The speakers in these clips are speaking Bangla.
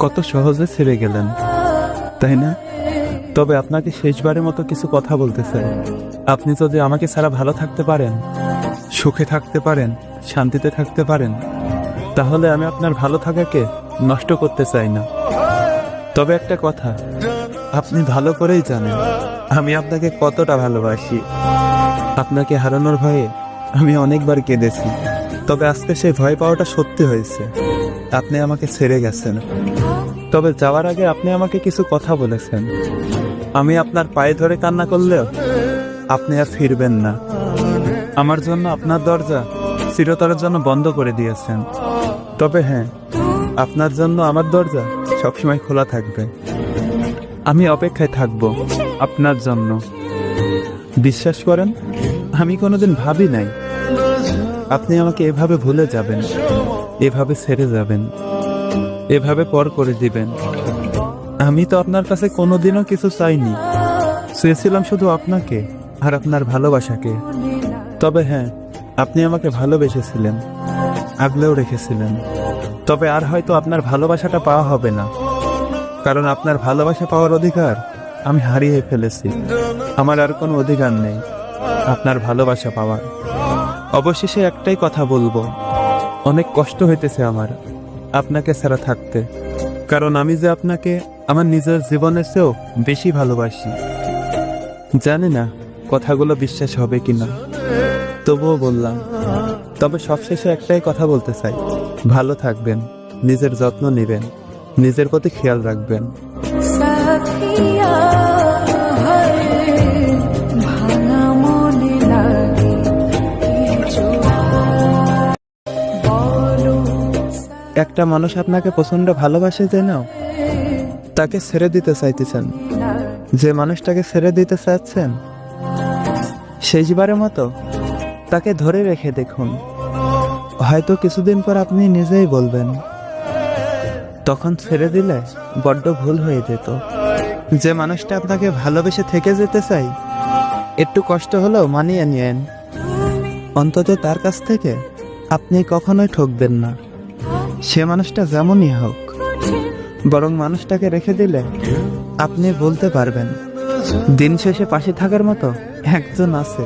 কত সহজে ছেড়ে গেলেন, তাই না? তবে আপনাকে শেষবারের মতো কিছু কথা বলতে চাই। আপনি যদি আমাকে ছাড়া ভালো থাকতে পারেন, সুখে থাকতে পারেন, শান্তিতে থাকতে পারেন, তাহলে আমি আপনার ভালো থাকাকে নষ্ট করতে চাই না। তবে একটা কথা, আপনি ভালো করেই জানেন আমি আপনাকে কতটা ভালোবাসি। আপনাকে হারানোর ভয়ে আমি অনেকবার কেঁদেছি, তবে আজকে সেই ভয় পাওয়াটা সত্যি হয়েছে। আপনি আমাকে ছেড়ে গেছেন, তবে যাওয়ার আগে আপনি আমাকে কিছু কথা বলেছেন। আমি আপনার পায়ে ধরে কান্না করলেও আপনি আর ফিরবেন না। আমার জন্য আপনার দরজা চিরতরের জন্য বন্ধ করে দিয়েছেন। তবে হ্যাঁ, আপনার জন্য আমার দরজা সবসময় খোলা থাকবে। আমি অপেক্ষায় থাকব আপনার জন্য। বিশ্বাস করেন, আমি কোনোদিন ভাবি নাই আপনি আমাকে এভাবে ভুলে যাবেন, এভাবে ছেড়ে যাবেন, এভাবে পর করে দিবেন। আমি তো আপনার কাছে কোনোদিনও কিছু চাইনি, চেয়েছিলাম শুধু আপনাকে আর আপনার ভালোবাসাকে। তবে হ্যাঁ, আপনি আমাকে ভালোবেসেছিলেন, আগলেও রেখেছিলেন। তবে আর হয়তো আপনার ভালোবাসাটা পাওয়া হবে না, কারণ আপনার ভালোবাসা পাওয়ার অধিকার আমি হারিয়ে ফেলেছি। আমার আর কোনো অধিকার নেই আপনার ভালোবাসা পাওয়ার। অবশেষে একটাই কথা বলবো, অনেক কষ্ট হইতেছে আমার আপনাকে ছাড়া থাকতে, কারণ আমি যে আপনাকে আমার নিজের জীবনের চেয়েও বেশি ভালোবাসি। জানি না কথাগুলো বিশ্বাস হবে কিনা, তবুও বললাম। তবে সবশেষে একটাই কথা বলতে চাই, ভালো থাকবেন, নিজের যত্ন নেবেন, নিজের প্রতি খেয়াল রাখবেন। একটা মানুষ আপনাকে প্রচন্ড ভালোবাসে যে নাও, তাকে ছেড়ে দিতে চাইতেছেন। যে মানুষটাকে ছেড়ে দিতে চাচ্ছেন, শেষবারের মতো তাকে ধরে রেখে দেখুন। হয়তো কিছুদিন পর আপনি নিজেই বলবেন, তখন ছেড়ে দিলে বড্ড ভুল হয়ে যেত। যে মানুষটা আপনাকে ভালোবেসে থেকে যেতে চাই, একটু কষ্ট হলেও মানিয়ে নিয়েন। অন্তত তার কাছ থেকে আপনি কখনোই ঠকবেন না, সে মানুষটা যেমনই হোক। বরং মানুষটাকে রেখে দিলে আপনি বলতে পারবেন, দিন শেষে পাশে থাকার মতো একজন আছে।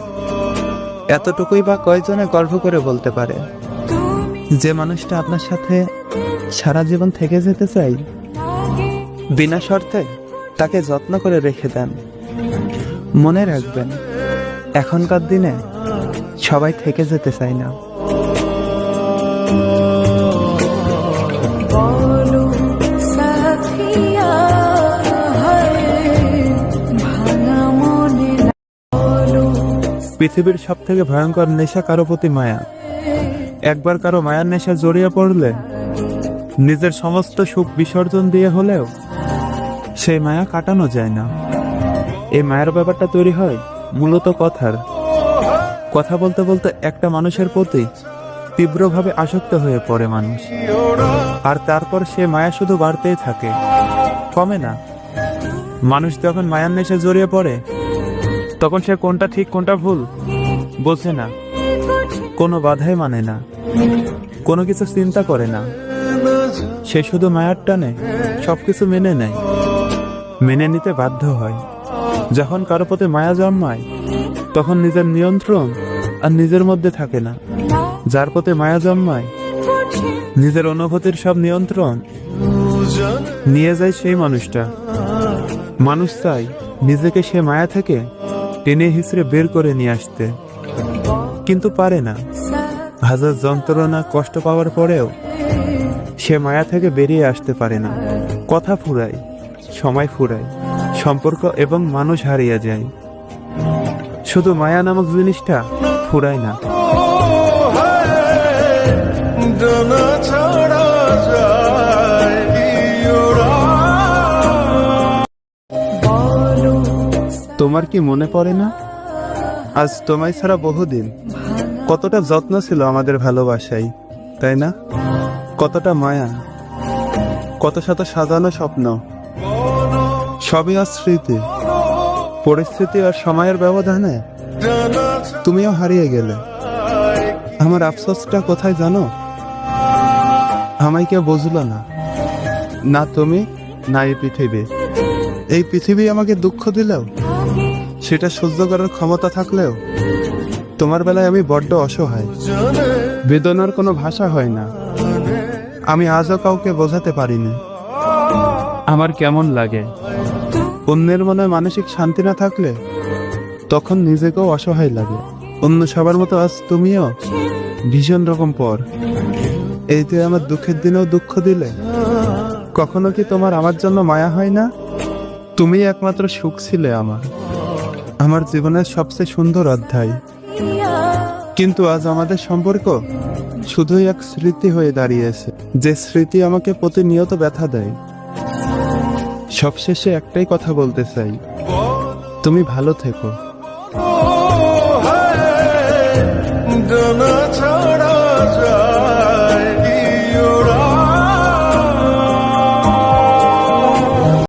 এতটুকুই বা কয়জনে গর্ব করে বলতে পারে? যে মানুষটা আপনার সাথে সারা জীবন থেকে যেতে চাই, বিনা শর্তে তাকে যত্ন করে রেখে দেন। মনে রাখবেন, এখনকার দিনে সবাই থেকে যেতে চায় না। পৃথিবীর সব থেকে ভয়ঙ্কর নেশা কারো প্রতি মায়া। একবার কারো মায়ার নেশা জড়িয়ে পড়লে নিজের সমস্ত সুখ বিসর্জন দিয়ে হলেও সেই মায়া কাটানো যায় না। এই মায়ের ব্যাপারটা তৈরি হয় মূলত কথা বলতে বলতে একটা মানুষের প্রতি তীব্রভাবে আসক্ত হয়ে পড়ে মানুষ, আর তারপর সে মায়া শুধু বাড়তেই থাকে, কমে না। মানুষ যখন মায়ার নেশা জড়িয়ে পড়ে, তখন সে কোনটা ঠিক কোনটা ভুল বোঝে না, কোনো বাধাই মানে না, কোনো কিছু চিন্তা করে না। সে শুধু মায়ার টানে সবকিছু মেনে নেয়, মেনে নিতে বাধ্য হয়। যখন কারো প্রতি মায়া জন্মায়, তখন নিজের নিয়ন্ত্রণ আর নিজের মধ্যে থাকে না। যার প্রতি মায়া জন্মায়, নিজের অনুভূতির সব নিয়ন্ত্রণ নিয়ে যায় সেই মানুষটা। মানুষ চায় নিজেকে সে মায়া থেকে টেনে হিঁচড়ে বের করে নিয়ে আসতে, কিন্তু পারে না। হাজার যন্ত্রণা কষ্ট পাওয়ার পরেও সে মায়া থেকে বেরিয়ে আসতে পারে না। কথা ফুরায়, সময় ফুরায়, সম্পর্ক এবং মানুষ হারিয়ে যায়, শুধু মায়া নামক জিনিসটা ফুরায় না। তোমার কি মনে পড়ে না, আজ তোমায় ছাড়া বহুদিন কতটা যত্ন ছিল আমাদের ভালোবাসায়, তাই না? কতটা মায়া, কত শত সাজানো স্বপ্ন, সবই আজ স্মৃতি। পরিস্থিতি আর সময়ের ব্যবধানে তুমিও হারিয়ে গেলে। আমার আফসোসটা কোথায় জানো? আমায় কেউ বুঝলো না, না তুমি, না এই পৃথিবী। এই পৃথিবী আমাকে দুঃখ দিলেও, সেটা সহ্য করার ক্ষমতা থাকলেও, তোমার বেলায় আমি বড্ড অসহায়। বেদনার কোনো ভাষা হয় না। আমি আজও কাউকে বোঝাতে পারিনি আমার কেমন লাগে। অন্যের মনে মানসিক শান্তি না থাকলে তখন নিজেকেও অসহায় লাগে। অন্য সবার মতো আজ তুমিও ভীষণ রকম পর। এই যে আমার দুঃখের দিনেও দুঃখ দিলে, কখনো কি তোমার আমার জন্য মায়া হয় না? তুমি একমাত্র সুখ ছিলে আমার জীবনের সবচেয়ে সুন্দর অধ্যায়। কিন্তু আজ আমাদের সম্পর্ক শুধুই এক স্মৃতি হয়ে দাঁড়িয়েছে, যে স্মৃতি আমাকে প্রতিনিয়ত ব্যথা দেয়। সবশেষে একটাই কথা বলতে চাই, তুমি ভালো থেকো। ছাড়া